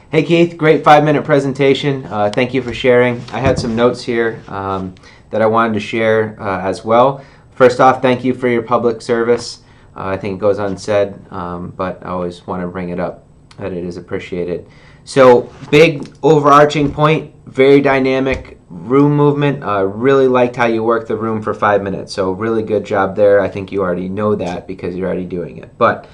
Hey Keith, great 5-minute presentation. Thank you for sharing. I had some notes here that I wanted to share as well. First off, thank you for your public service. I think it goes unsaid, but I always want to bring it up that it is appreciated. So, big overarching point, very dynamic room movement. Really liked how you worked the room for 5 minutes. So, really good job there. I think you already know that because you're already doing it. But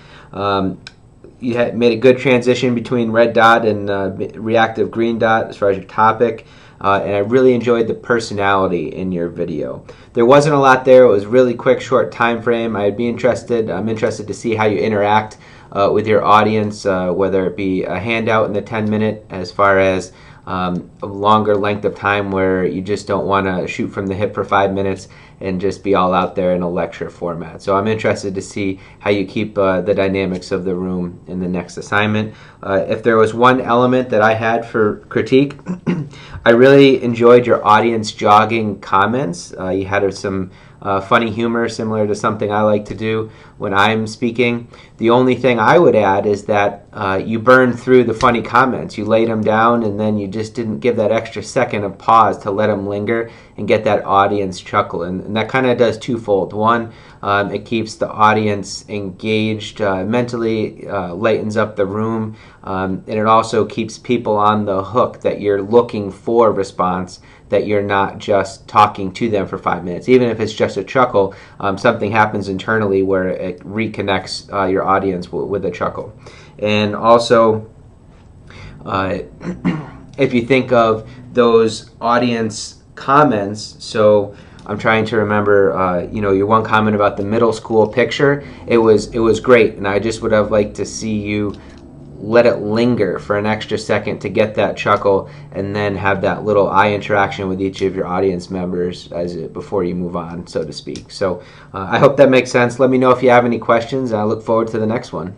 you had made a good transition between red dot and reactive green dot as far as your topic. And I really enjoyed the personality in your video. There wasn't a lot there. It was really quick, short time frame. I'm interested to see how you interact with your audience, whether it be a handout in the 10-minute as far as a longer length of time where you just don't want to shoot from the hip for 5 minutes and just be all out there in a lecture format. So I'm interested to see how you keep the dynamics of the room in the next assignment. If there was one element that I had for critique, I really enjoyed your audience jogging comments. You had some funny humor similar to something I like to do when I'm speaking. The only thing I would add is that you burned through the funny comments. You laid them down and then you just didn't give that extra second of pause to let them linger and get that audience chuckle. And that kind of does twofold. One, it keeps the audience engaged mentally, lightens up the room, and it also keeps people on the hook that you're looking for response, that you're not just talking to them for 5 minutes. Even if it's just a chuckle, something happens internally where it reconnects your audience with a chuckle. And also, if you think of those audience comments, so I'm trying to remember, your one comment about the middle school picture, it was great, and I just would have liked to see you let it linger for an extra second to get that chuckle and then have that little eye interaction with each of your audience members before you move on, so to speak. So I hope that makes sense. Let me know if you have any questions. I look forward to the next one.